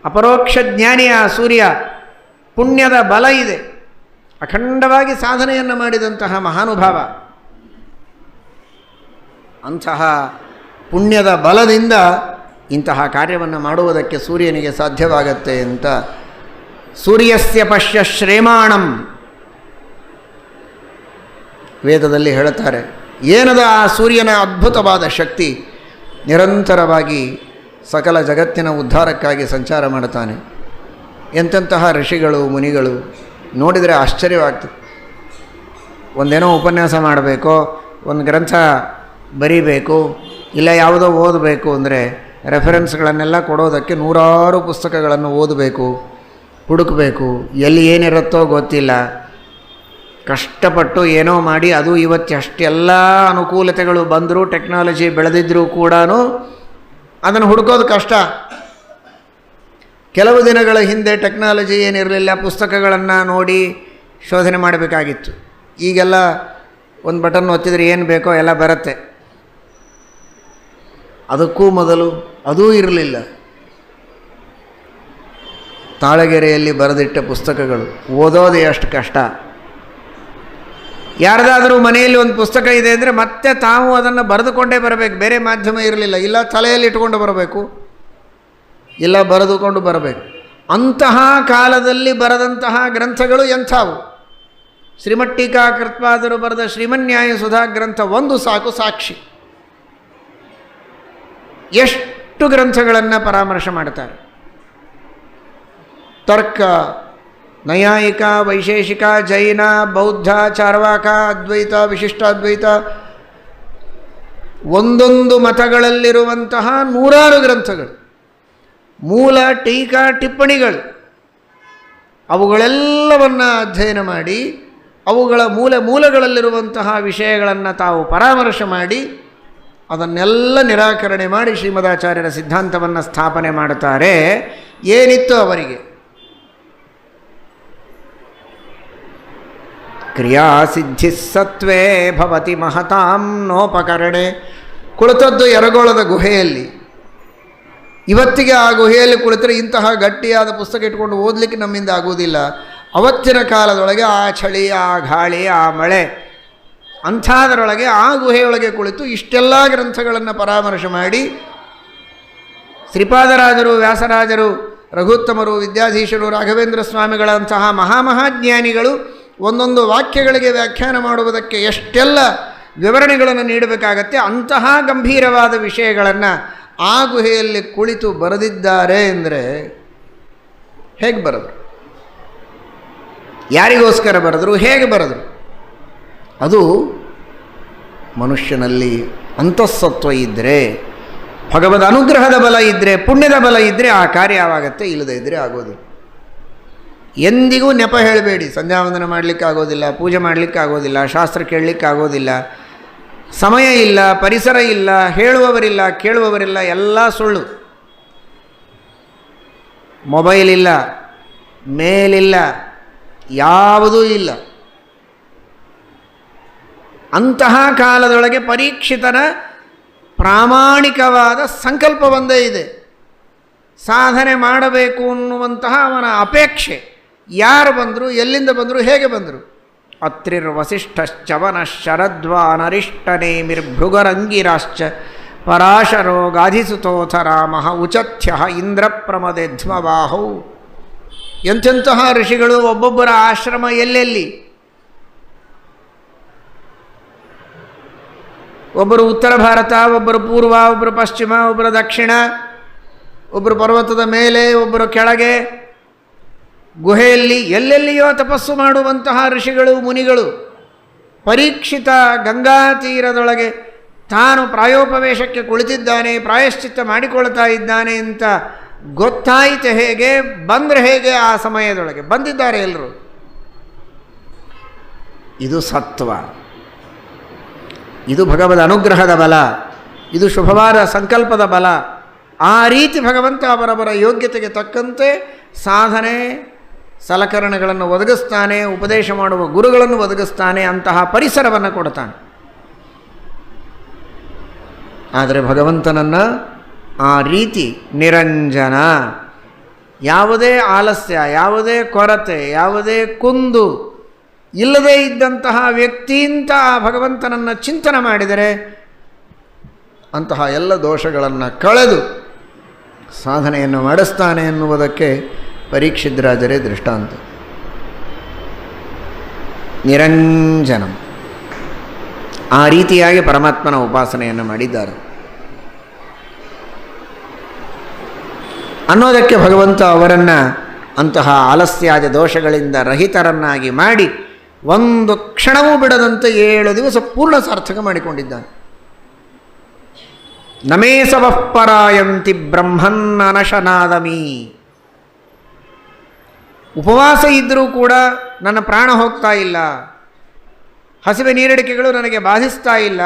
ಅಪರೋಕ್ಷ ಜ್ಞಾನಿ ಆ ಸೂರ್ಯ, ಪುಣ್ಯದ ಬಲ ಇದೆ, ಅಖಂಡವಾಗಿ ಸಾಧನೆಯನ್ನು ಮಾಡಿದಂತಹ ಮಹಾನುಭಾವ. ಅಂತಹ ಪುಣ್ಯದ ಬಲದಿಂದ ಇಂತಹ ಕಾರ್ಯವನ್ನು ಮಾಡುವುದಕ್ಕೆ ಸೂರ್ಯನಿಗೆ ಸಾಧ್ಯವಾಗತ್ತೆ ಅಂತ ಸೂರ್ಯಸ್ಯ ಪಶ್ಯ ಶ್ರೇಮಾಣಂ ವೇದದಲ್ಲಿ ಹೇಳುತ್ತಾರೆ. ಏನದ ಆ ಸೂರ್ಯನ ಅದ್ಭುತವಾದ ಶಕ್ತಿ, ನಿರಂತರವಾಗಿ ಸಕಲ ಜಗತ್ತಿನ ಉದ್ಧಾರಕ್ಕಾಗಿ ಸಂಚಾರ ಮಾಡುತ್ತಾನೆ. ಎಂತೆಂತಹ ಋಷಿಗಳು ಮುನಿಗಳು ನೋಡಿದರೆ ಆಶ್ಚರ್ಯವಾಗ್ತದೆ. ಒಂದೇನೋ ಉಪನ್ಯಾಸ ಮಾಡಬೇಕು, ಒಂದು ಗ್ರಂಥ ಬರೀಬೇಕು, ಇಲ್ಲ ಯಾವುದೋ ಓದಬೇಕು ಅಂದರೆ ರೆಫರೆನ್ಸ್ಗಳನ್ನೆಲ್ಲ ಕೊಡೋದಕ್ಕೆ ನೂರಾರು ಪುಸ್ತಕಗಳನ್ನು ಓದಬೇಕು, ಹುಡುಕಬೇಕು, ಎಲ್ಲಿ ಏನಿರುತ್ತೋ ಗೊತ್ತಿಲ್ಲ. ಕಷ್ಟಪಟ್ಟು ಏನೋ ಮಾಡಿ, ಅದು ಇವತ್ತು ಅಷ್ಟೆಲ್ಲ ಅನುಕೂಲತೆಗಳು ಬಂದರೂ, ಟೆಕ್ನಾಲಜಿ ಬೆಳೆದಿದ್ದರೂ ಕೂಡ ಅದನ್ನು ಹುಡುಕೋದು ಕಷ್ಟ. ಕೆಲವು ದಿನಗಳ ಹಿಂದೆ ಟೆಕ್ನಾಲಜಿ ಏನಿರಲಿಲ್ಲ, ಪುಸ್ತಕಗಳನ್ನು ನೋಡಿ ಶೋಧನೆ ಮಾಡಬೇಕಾಗಿತ್ತು. ಈಗೆಲ್ಲ ಒಂದು ಬಟನ್ ಒತ್ತಿದರೆ ಏನು ಬೇಕೋ ಎಲ್ಲ ಬರುತ್ತೆ. ಅದಕ್ಕೂ ಮೊದಲು ಅದೂ ಇರಲಿಲ್ಲ. ತಾಳಗೆರೆಯಲ್ಲಿ ಬರೆದಿಟ್ಟ ಪುಸ್ತಕಗಳು ಓದೋದೇ ಅಷ್ಟು ಕಷ್ಟ. ಯಾರ್ದಾದರೂ ಮನೆಯಲ್ಲಿ ಒಂದು ಪುಸ್ತಕ ಇದೆ ಅಂದರೆ ಮತ್ತೆ ತಾವು ಅದನ್ನು ಬರೆದುಕೊಂಡೇ ಬರಬೇಕು, ಬೇರೆ ಮಾಧ್ಯಮ ಇರಲಿಲ್ಲ. ಇಲ್ಲ ತಲೆಯಲ್ಲಿ ಇಟ್ಕೊಂಡು ಬರಬೇಕು, ಇಲ್ಲ ಬರೆದುಕೊಂಡು ಬರಬೇಕು. ಅಂತಹ ಕಾಲದಲ್ಲಿ ಬರೆದಂತಹ ಗ್ರಂಥಗಳು ಎಂಥವು? ಶ್ರೀಮಟ್ಟೀಕಾಕೃತ್ಪಾದರು ಬರೆದ ಶ್ರೀಮನ್ಯಾಯ ಸುಧಾ ಗ್ರಂಥ ಒಂದು ಸಾಕು ಸಾಕ್ಷಿ. ಎಷ್ಟು ಗ್ರಂಥಗಳನ್ನು ಪರಾಮರ್ಶೆ ಮಾಡ್ತಾರೆ. ತರ್ಕ, ನೈಯಾಯಿಕ, ವೈಶೇಷಿಕ, ಜೈನ, ಬೌದ್ಧ, ಚಾರ್ವಾಕ, ಅದ್ವೈತ, ವಿಶಿಷ್ಟಾದ್ವೈತ, ಒಂದೊಂದು ಮತಗಳಲ್ಲಿರುವಂತಹ ನೂರಾರು ಗ್ರಂಥಗಳು, ಮೂಲ ಟೀಕಾ ಟಿಪ್ಪಣಿಗಳು, ಅವುಗಳೆಲ್ಲವನ್ನು ಅಧ್ಯಯನ ಮಾಡಿ ಅವುಗಳ ಮೂಲಗಳಲ್ಲಿರುವಂತಹ ವಿಷಯಗಳನ್ನು ತಾವು ಪರಾಮರ್ಶೆ ಮಾಡಿ ಅದನ್ನೆಲ್ಲ ನಿರಾಕರಣೆ ಮಾಡಿ ಶ್ರೀಮದಾಚಾರ್ಯರ ಸಿದ್ಧಾಂತವನ್ನು ಸ್ಥಾಪನೆ ಮಾಡುತ್ತಾರೆ. ಏನಿತ್ತು ಅವರಿಗೆ? ಕ್ರಿಯಾಸಿದ್ಧಿ ಸತ್ವೇ ಭವತಿ ಮಹತಾಂ ನೋಪಕರಣೆ. ಕುಳಿತದ್ದು ಯರಗೋಳದ ಗುಹೆಯಲ್ಲಿ. ಇವತ್ತಿಗೆ ಆ ಗುಹೆಯಲ್ಲಿ ಕುಳಿತರೆ ಇಂತಹ ಗಟ್ಟಿಯಾದ ಪುಸ್ತಕ ಇಟ್ಕೊಂಡು ಓದಲಿಕ್ಕೆ ನಮ್ಮಿಂದ ಆಗುವುದಿಲ್ಲ. ಅವತ್ತಿನ ಕಾಲದೊಳಗೆ ಆ ಚಳಿ, ಆ ಗಾಳಿ, ಆ ಮಳೆ, ಅಂಥದರೊಳಗೆ ಆ ಗುಹೆಯೊಳಗೆ ಕುಳಿತು ಇಷ್ಟೆಲ್ಲ ಗ್ರಂಥಗಳನ್ನು ಪರಾಮರ್ಶೆ ಮಾಡಿ ಶ್ರೀಪಾದರಾಜರು, ವ್ಯಾಸರಾಜರು, ರಘುತ್ತಮರು, ವಿದ್ಯಾಧೀಶರು, ರಾಘವೇಂದ್ರ ಸ್ವಾಮಿಗಳಂತಹ ಮಹಾಮಹಾಜ್ಞಾನಿಗಳು ಒಂದೊಂದು ವಾಕ್ಯಗಳಿಗೆ ವ್ಯಾಖ್ಯಾನ ಮಾಡುವುದಕ್ಕೆ ಎಷ್ಟೆಲ್ಲ ವಿವರಣೆಗಳನ್ನು ನೀಡಬೇಕಾಗತ್ತೆ. ಅಂತಹ ಗಂಭೀರವಾದ ವಿಷಯಗಳನ್ನು ಆ ಗುಹೆಯಲ್ಲಿ ಕುಳಿತು ಬರೆದಿದ್ದಾರೆ ಅಂದರೆ ಹೇಗೆ ಬರೆದರು? ಯಾರಿಗೋಸ್ಕರ ಬರೆದರು? ಹೇಗೆ ಬರೆದರು? ಅದು ಮನುಷ್ಯನಲ್ಲಿ ಅಂತಃಸತ್ವ ಇದ್ದರೆ, ಭಗವದ್ ಅನುಗ್ರಹದ ಬಲ ಇದ್ದರೆ, ಪುಣ್ಯದ ಬಲ ಇದ್ದರೆ ಆ ಕಾರ್ಯ ಆವಾಗತ್ತೆ. ಇಲ್ಲದೇ ಇದ್ದರೆ ಆಗೋದಿಲ್ಲ. ಎಂದಿಗೂ ನೆಪ ಹೇಳಬೇಡಿ. ಸಂಧ್ಯಾವಂದನ ಮಾಡಲಿಕ್ಕೆ ಆಗೋದಿಲ್ಲ, ಪೂಜೆ ಮಾಡಲಿಕ್ಕೆ ಆಗೋದಿಲ್ಲ, ಶಾಸ್ತ್ರ ಕೇಳಲಿಕ್ಕೆ ಆಗೋದಿಲ್ಲ, ಸಮಯ ಇಲ್ಲ, ಪರಿಸರ ಇಲ್ಲ, ಹೇಳುವವರಿಲ್ಲ, ಕೇಳುವವರಿಲ್ಲ, ಎಲ್ಲ ಸುಳ್ಳು. ಮೊಬೈಲ್ ಇಲ್ಲ, ಮೇಲಿಲ್ಲ, ಯಾವುದೂ ಇಲ್ಲ. ಅಂತಹ ಕಾಲದೊಳಗೆ ಪರೀಕ್ಷಿತನ ಪ್ರಾಮಾಣಿಕವಾದ ಸಂಕಲ್ಪ ಒಂದೇ ಇದೆ. ಸಾಧನೆ ಮಾಡಬೇಕು ಅನ್ನುವಂತಹ ಅವನ ಅಪೇಕ್ಷೆ. ಯಾರು ಬಂದರು, ಎಲ್ಲಿಂದ ಬಂದರು, ಹೇಗೆ ಬಂದರು? ಅತ್ರಿರ್ವಸಿಷ್ಠಶ್ಚವನ ಶರದ್ವಾನರಿಷ್ಟನೇಮಿರ್ಭೃಗರಂಗಿರಾಶ್ಚ ಪರಾಶರೋ ಗಾಧಿಸುತೋಥ ರಾಮಃ ಉಚಥ್ಯ ಇಂದ್ರಪ್ರಮದೇಧ್ವಬಾಹೌ. ಎಂತೆಂತಹ ಋಷಿಗಳು, ಒಬ್ಬೊಬ್ಬರ ಆಶ್ರಮ ಎಲ್ಲೆಲ್ಲಿ. ಒಬ್ಬರು ಉತ್ತರ ಭಾರತ, ಒಬ್ಬರು ಪೂರ್ವ, ಒಬ್ಬರು ಪಶ್ಚಿಮ, ಒಬ್ಬರು ದಕ್ಷಿಣ, ಒಬ್ಬರು ಪರ್ವತದ ಮೇಲೆ, ಒಬ್ಬರು ಕೆಳಗೆ, ಗುಹೆಯಲ್ಲಿ, ಎಲ್ಲೆಲ್ಲಿಯೋ ತಪಸ್ಸು ಮಾಡುವಂತಹ ಋಷಿಗಳು ಮುನಿಗಳು. ಪರೀಕ್ಷಿತ ಗಂಗಾ ತೀರದೊಳಗೆ ತಾನು ಪ್ರಾಯೋಪವೇಶಕ್ಕೆ ಕುಳಿತಿದ್ದಾನೆ, ಪ್ರಾಯಶ್ಚಿತ್ತ ಮಾಡಿಕೊಳ್ತಾ ಇದ್ದಾನೆ ಅಂತ ಗೊತ್ತಾಯಿತು ಹೇಗೆ? ಬಂದರೆ ಹೇಗೆ? ಆ ಸಮಯದೊಳಗೆ ಬಂದಿದ್ದಾರೆ ಎಲ್ಲರೂ. ಇದು ಸತ್ವ, ಇದು ಭಗವದ್ ಅನುಗ್ರಹದ ಬಲ, ಇದು ಶುಭವಾದ ಸಂಕಲ್ಪದ ಬಲ. ಆ ರೀತಿ ಭಗವಂತ ಅವರವರ ಯೋಗ್ಯತೆಗೆ ತಕ್ಕಂತೆ ಸಾಧನೆ ಸಲಕರಣೆಗಳನ್ನು ಒದಗಿಸ್ತಾನೆ, ಉಪದೇಶ ಮಾಡುವ ಗುರುಗಳನ್ನು ಒದಗಿಸ್ತಾನೆ, ಅಂತಹ ಪರಿಸರವನ್ನು ಕೊಡ್ತಾನೆ. ಆದರೆ ಭಗವಂತನನ್ನು ಆ ರೀತಿ ನಿರಂಜನ, ಯಾವುದೇ ಆಲಸ್ಯ, ಯಾವುದೇ ಕೊರತೆ, ಯಾವುದೇ ಕುಂದು ಇಲ್ಲದೇ ಇದ್ದಂತಹ ವ್ಯಕ್ತಿಯಿಂದ ಆ ಭಗವಂತನನ್ನು ಚಿಂತನೆ ಮಾಡಿದರೆ ಅಂತಹ ಎಲ್ಲ ದೋಷಗಳನ್ನು ಕಳೆದು ಸಾಧನೆಯನ್ನು ಮಾಡಿಸ್ತಾನೆ ಎನ್ನುವುದಕ್ಕೆ ಪರೀಕ್ಷಿದ್ರಾಜರೇ ದೃಷ್ಟಾಂತ. ನಿರಂಜನಂ, ಆ ರೀತಿಯಾಗಿ ಪರಮಾತ್ಮನ ಉಪಾಸನೆಯನ್ನು ಮಾಡಿದ್ದಾರೆ ಅನ್ನೋದಕ್ಕೆ ಭಗವಂತ ಅವರನ್ನು ಅಂತಹ ಆಲಸ್ಯಾದಿ ದೋಷಗಳಿಂದ ರಹಿತರನ್ನಾಗಿ ಮಾಡಿ ಒಂದು ಕ್ಷಣವೂ ಬಿಡದಂತೆ 7 ದಿವಸ ಪೂರ್ಣ ಸಾರ್ಥಕ ಮಾಡಿಕೊಂಡಿದ್ದಾನೆ. ನಮೇ ಸವಃ ಪರಾಯಂತಿ ಬ್ರಹ್ಮನ್ನನಶನಾದಮಿ. ಉಪವಾಸ ಇದ್ದರೂ ಕೂಡ ನನ್ನ ಪ್ರಾಣ ಹೋಗ್ತಾ ಇಲ್ಲ, ಹಸಿವೆ ನೀರಡಿಕೆಗಳು ನನಗೆ ಬಾಧಿಸ್ತಾ ಇಲ್ಲ.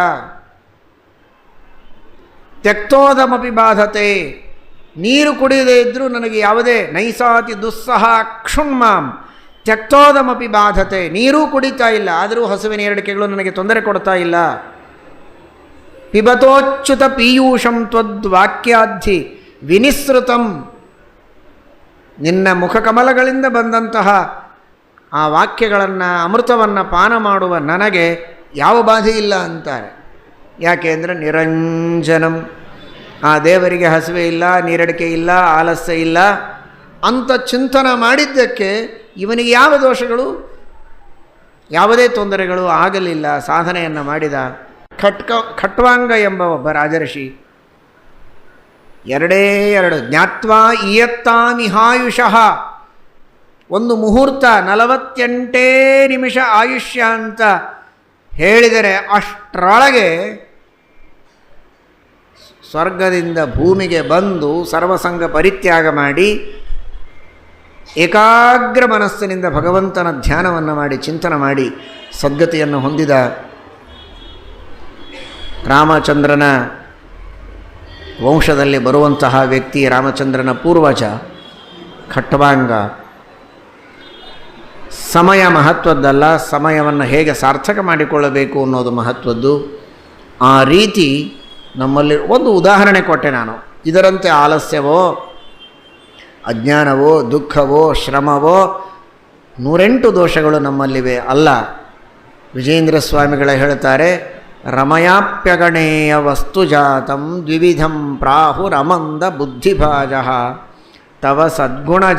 ತ್ಯಕ್ತೋದಮಪಿ ಬಾಧತೆ, ನೀರು ಕುಡಿಯದೇ ಇದ್ದರೂ ನನಗೆ ಯಾವುದೇ ನೈಸಾತಿ ದುಸ್ಸಹ ಕ್ಷುಣ್ಮಾಂ ತ್ಯಕ್ತೋದಮಪಿ ಬಾಧತೆ, ನೀರೂ ಕುಡಿತಾ ಇಲ್ಲ ಆದರೂ ಹಸಿವೆ ನೀರಡಿಕೆಗಳು ನನಗೆ ತೊಂದರೆ ಕೊಡ್ತಾ ಇಲ್ಲ. ಪಿಬತೋಚ್ಯುತ ಪೀಯೂಷಂ ತ್ವದ್ವಾಕ್ಯಾಧಿ ವಿನಿಸೃತಂ, ನಿನ್ನ ಮುಖಕಮಲಗಳಿಂದ ಬಂದಂತಹ ಆ ವಾಕ್ಯಗಳನ್ನು ಅಮೃತವನ್ನು ಪಾನ ಮಾಡುವ ನನಗೆ ಯಾವ ಬಾಧೆ ಇಲ್ಲ ಅಂತಾರೆ. ಯಾಕೆ ಅಂದರೆ ನಿರಂಜನಂ, ಆ ದೇವರಿಗೆ ಹಸಿವೆ ಇಲ್ಲ, ನೀರಡಿಕೆ ಇಲ್ಲ, ಆಲಸ್ಯ ಇಲ್ಲ ಅಂತ ಚಿಂತನೆ ಮಾಡಿದ್ದಕ್ಕೆ ಇವನಿಗೆ ಯಾವ ದೋಷಗಳು, ಯಾವುದೇ ತೊಂದರೆಗಳು ಆಗಲಿಲ್ಲ. ಸಾಧನೆಯನ್ನು ಮಾಡಿದ. ಖಟ್ವಾಂಗ ಎಂಬ ಒಬ್ಬ ರಾಜರ್ಷಿ 2 ಜ್ಞಾತ್ವಾ ಇಯತ್ತಾಮಿಹಾಯುಷಃ, ಒಂದು ಮುಹೂರ್ತ 48 ನಿಮಿಷ ಆಯುಷ್ಯ ಅಂತ ಹೇಳಿದರೆ ಅಷ್ಟರೊಳಗೆ ಸ್ವರ್ಗದಿಂದ ಭೂಮಿಗೆ ಬಂದು ಸರ್ವಸಂಗ ಪರಿತ್ಯಾಗ ಮಾಡಿ ಏಕಾಗ್ರ ಮನಸ್ಸಿನಿಂದ ಭಗವಂತನ ಧ್ಯಾನವನ್ನು ಮಾಡಿ ಚಿಂತನೆ ಮಾಡಿ ಸದ್ಗತಿಯನ್ನು ಹೊಂದಿದ ರಾಮಚಂದ್ರನ ವಂಶದಲ್ಲಿ ಬರುವಂತಹ ವ್ಯಕ್ತಿ, ರಾಮಚಂದ್ರನ ಪೂರ್ವಜ ಖಟ್ವಾಂಗ. ಸಮಯ ಮಹತ್ವದ್ದಲ್ಲ, ಸಮಯವನ್ನು ಹೇಗೆ ಸಾರ್ಥಕ ಮಾಡಿಕೊಳ್ಳಬೇಕು ಅನ್ನೋದು ಮಹತ್ವದ್ದು. ಆ ರೀತಿ ನಮ್ಮಲ್ಲಿ ಒಂದು ಉದಾಹರಣೆ ಕೊಟ್ಟೆ ನಾನು. ಇದರಂತೆ ಆಲಸ್ಯವೋ, ಅಜ್ಞಾನವೋ, ದುಃಖವೋ, ಶ್ರಮವೋ 108 ದೋಷಗಳು ನಮ್ಮಲ್ಲಿವೆ ಅಲ್ಲ. ವಿಜೇಂದ್ರ ಸ್ವಾಮಿಗಳ ಹೇಳ್ತಾರೆ, ರಮಯಾಪ್ಯಗಣೇಯ ವಸ್ತುಜಾತಂ ದ್ವಿವಿಧಂ ಪ್ರಾಹುರಮಂದ ಬುದ್ಧಿಭಾಜ ತವ ಸದ್ಗುಣಜಾತಮೇಕಮನ್ಯನ್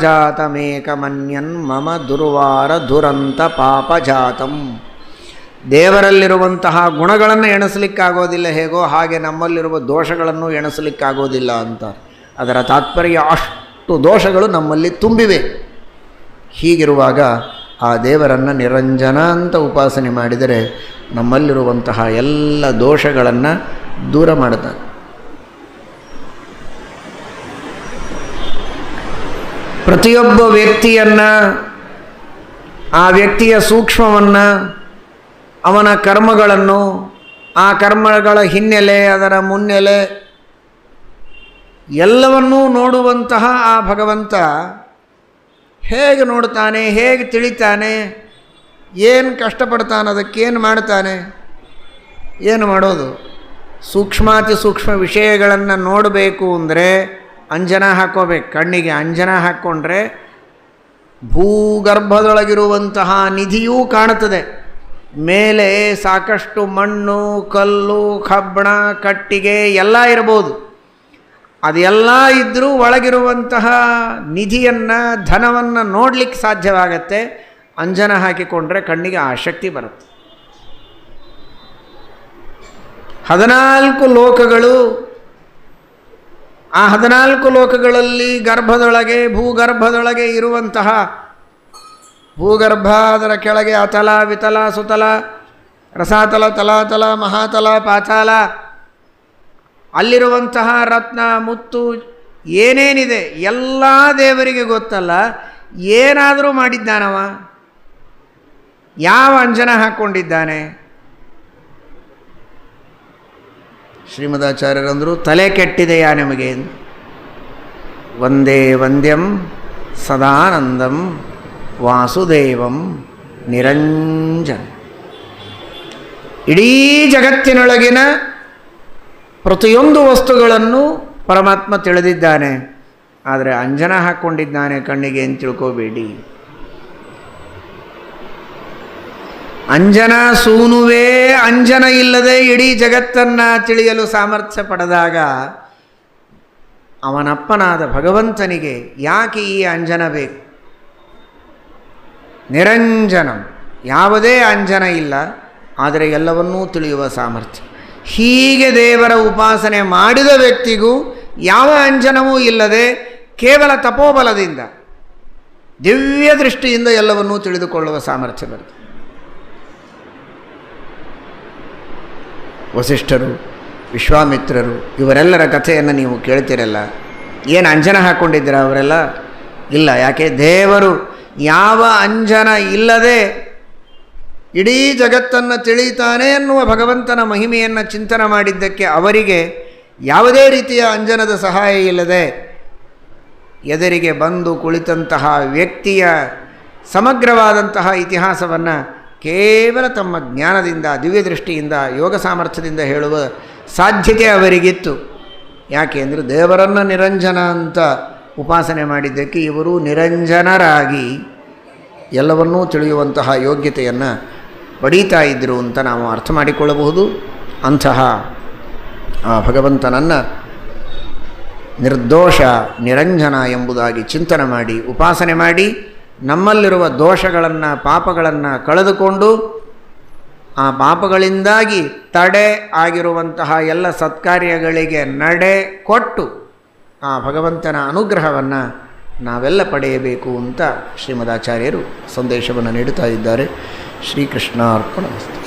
ಮಮ ದುರ್ವಾರ ದುರಂತ ಪಾಪಜಾತಂ. ದೇವರಲ್ಲಿರುವಂತಹ ಗುಣಗಳನ್ನು ಎಣಿಸಲಿಕ್ಕಾಗೋದಿಲ್ಲ ಹೇಗೋ ಹಾಗೆ ನಮ್ಮಲ್ಲಿರುವ ದೋಷಗಳನ್ನು ಎಣಿಸಲಿಕ್ಕಾಗೋದಿಲ್ಲ ಅಂತ. ಅದರ ತಾತ್ಪರ್ಯ ಅಷ್ಟು ದೋಷಗಳು ನಮ್ಮಲ್ಲಿ ತುಂಬಿವೆ. ಹೀಗಿರುವಾಗ ಆ ದೇವರನ್ನು ನಿರಂಜನ ಅಂತ ಉಪಾಸನೆ ಮಾಡಿದರೆ ನಮ್ಮಲ್ಲಿರುವಂತಹ ಎಲ್ಲ ದೋಷಗಳನ್ನು ದೂರ ಮಾಡುತ್ತಾನೆ. ಪ್ರತಿಯೊಬ್ಬ ವ್ಯಕ್ತಿಯನ್ನು, ಆ ವ್ಯಕ್ತಿಯ ಸೂಕ್ಷ್ಮವನ್ನು, ಅವನ ಕರ್ಮಗಳನ್ನು, ಆ ಕರ್ಮಗಳ ಹಿನ್ನೆಲೆ, ಅದರ ಮುನ್ನೆಲೆ ಎಲ್ಲವನ್ನೂ ನೋಡುವಂತಹ ಆ ಭಗವಂತ ಹೇಗೆ ನೋಡ್ತಾನೆ, ಹೇಗೆ ತಿಳಿತಾನೆ, ಏನು ಕಷ್ಟಪಡ್ತಾನೆ, ಅದಕ್ಕೇನು ಮಾಡ್ತಾನೆ, ಏನು ಮಾಡೋದು. ಸೂಕ್ಷ್ಮಾತಿ ಸೂಕ್ಷ್ಮ ವಿಷಯಗಳನ್ನು ನೋಡಬೇಕು ಅಂದರೆ ಅಂಜನ ಹಾಕ್ಕೋಬೇಕು. ಕಣ್ಣಿಗೆ ಅಂಜನ ಹಾಕ್ಕೊಂಡ್ರೆ ಭೂಗರ್ಭದೊಳಗಿರುವಂತಹ ನಿಧಿಯೂ ಕಾಣುತ್ತದೆ. ಮೇಲೆ ಸಾಕಷ್ಟು ಮಣ್ಣು, ಕಲ್ಲು, ಕಬ್ಬಣ, ಕಟ್ಟಿಗೆ ಎಲ್ಲ ಇರ್ಬೋದು. ಅದೆಲ್ಲ ಇದ್ದರೂ ಒಳಗಿರುವಂತಹ ನಿಧಿಯನ್ನು, ಧನವನ್ನು ನೋಡಲಿಕ್ಕೆ ಸಾಧ್ಯವಾಗತ್ತೆ. ಅಂಜನ ಹಾಕಿಕೊಂಡ್ರೆ ಕಣ್ಣಿಗೆ ಆಸಕ್ತಿ ಬರುತ್ತೆ. 14 ಲೋಕಗಳು, ಆ 14 ಲೋಕಗಳಲ್ಲಿ ಗರ್ಭದೊಳಗೆ, ಭೂಗರ್ಭದೊಳಗೆ ಇರುವಂತಹ ಭೂಗರ್ಭ, ಅದರ ಕೆಳಗೆ ಅತಲ, ವಿತಲ, ಸುತಲ, ರಸಾತಲ, ತಲಾತಲ, ಮಹಾತಲ, ಪಾತಾಲ, ಅಲ್ಲಿರುವಂತಹ ರತ್ನ, ಮುತ್ತು ಏನೇನಿದೆ ಎಲ್ಲ ದೇವರಿಗೆ ಗೊತ್ತಲ್ಲ. ಏನಾದರೂ ಮಾಡಿದ್ದಾನವ. ಯಾವ ಅಂಜನ ಹಾಕ್ಕೊಂಡಿದ್ದಾನೆ? ಶ್ರೀಮದಾಚಾರ್ಯರಂದರು, ತಲೆ ಕೆಟ್ಟಿದೆಯಾ ನಿಮಗೆ? ವಂದೇ ವಂದ್ಯಂ ಸದಾನಂದಂ ವಾಸುದೇವಂ ನಿರಂಜನ. ಇಡೀ ಜಗತ್ತಿನೊಳಗಿನ ಪ್ರತಿಯೊಂದು ವಸ್ತುಗಳನ್ನು ಪರಮಾತ್ಮ ತಿಳಿದಿದ್ದಾನೆ, ಆದರೆ ಅಂಜನ ಹಾಕ್ಕೊಂಡಿದ್ದಾನೆ ಕಣ್ಣಿಗೆ ಅಂತ ತಿಳ್ಕೋಬೇಡಿ. ಅಂಜನ ಸೂನುವೇ ಅಂಜನ ಇಲ್ಲದೆ ಇಡೀ ಜಗತ್ತನ್ನು ತಿಳಿಯಲು ಸಾಮರ್ಥ್ಯ ಪಡೆದಾಗ ಅವನಪ್ಪನಾದ ಭಗವಂತನಿಗೆ ಯಾಕೆ ಈ ಅಂಜನ ಬೇಕು? ನಿರಂಜನಂ, ಯಾವುದೇ ಅಂಜನ ಇಲ್ಲ, ಆದರೆ ಎಲ್ಲವನ್ನೂ ತಿಳಿಯುವ ಸಾಮರ್ಥ್ಯ. ಹೀಗೆ ದೇವರ ಉಪಾಸನೆ ಮಾಡಿದ ವ್ಯಕ್ತಿಗೂ ಯಾವ ಅಂಜನವೂ ಇಲ್ಲದೆ ಕೇವಲ ತಪೋಬಲದಿಂದ ದಿವ್ಯ ದೃಷ್ಟಿಯಿಂದ ಎಲ್ಲವನ್ನೂ ತಿಳಿದುಕೊಳ್ಳುವ ಸಾಮರ್ಥ್ಯ ಬರುತ್ತೆ. ವಸಿಷ್ಠರು, ವಿಶ್ವಾಮಿತ್ರರು ಇವರೆಲ್ಲರ ಕಥೆಯನ್ನು ನೀವು ಕೇಳ್ತಿರಲ್ಲ. ಏನು ಅಂಜನ ಹಾಕ್ಕೊಂಡಿದ್ದೀರ ಅವರೆಲ್ಲ? ಇಲ್ಲ. ಯಾಕೆ? ದೇವರು ಯಾವ ಅಂಜನ ಇಲ್ಲದೆ ಇಡೀ ಜಗತ್ತನ್ನು ತಿಳಿತಾನೆ ಎನ್ನುವ ಭಗವಂತನ ಮಹಿಮೆಯನ್ನು ಚಿಂತನೆ ಮಾಡಿದ್ದಕ್ಕೆ ಅವರಿಗೆ ಯಾವುದೇ ರೀತಿಯ ಅಂಜನದ ಸಹಾಯ ಇಲ್ಲದೆ ಎದುರಿಗೆ ಬಂದು ಕುಳಿತಂತಹ ವ್ಯಕ್ತಿಯ ಸಮಗ್ರವಾದಂತಹ ಇತಿಹಾಸವನ್ನು ಕೇವಲ ತಮ್ಮ ಜ್ಞಾನದಿಂದ, ದಿವ್ಯ ದೃಷ್ಟಿಯಿಂದ, ಯೋಗ ಸಾಮರ್ಥ್ಯದಿಂದ ಹೇಳುವ ಸಾಧ್ಯತೆ ಅವರಿಗಿತ್ತು. ಯಾಕೆ ಅಂದರೆ ದೇವರನ್ನು ನಿರಂಜನ ಅಂತ ಉಪಾಸನೆ ಮಾಡಿದ್ದಕ್ಕೆ ಇವರು ನಿರಂಜನರಾಗಿ ಎಲ್ಲವನ್ನೂ ತಿಳಿಯುವಂತಹ ಯೋಗ್ಯತೆಯನ್ನು ಪಡೀತಾ ಇದ್ದರು ಅಂತ ನಾವು ಅರ್ಥ ಮಾಡಿಕೊಳ್ಳಬಹುದು. ಅಂತಹ ಆ ಭಗವಂತನನ್ನು ನಿರ್ದೋಷ ನಿರಂಜನ ಎಂಬುದಾಗಿ ಚಿಂತನೆ ಮಾಡಿ ಉಪಾಸನೆ ಮಾಡಿ ನಮ್ಮಲ್ಲಿರುವ ದೋಷಗಳನ್ನು, ಪಾಪಗಳನ್ನು ಕಳೆದುಕೊಂಡು ಆ ಪಾಪಗಳಿಂದಾಗಿ ತಡೆ ಆಗಿರುವಂತಹ ಎಲ್ಲ ಸತ್ಕಾರ್ಯಗಳಿಗೆ ನಡೆ ಕೊಟ್ಟು ಆ ಭಗವಂತನ ಅನುಗ್ರಹವನ್ನು ನಾವೆಲ್ಲ ಪಡೆಯಬೇಕು ಅಂತ ಶ್ರೀಮದಾಚಾರ್ಯರು ಸಂದೇಶವನ್ನು ನೀಡುತ್ತಾ ಇದ್ದಾರೆ. ಶ್ರೀಕೃಷ್ಣಾರ್ಪಣಮಸ್ತು.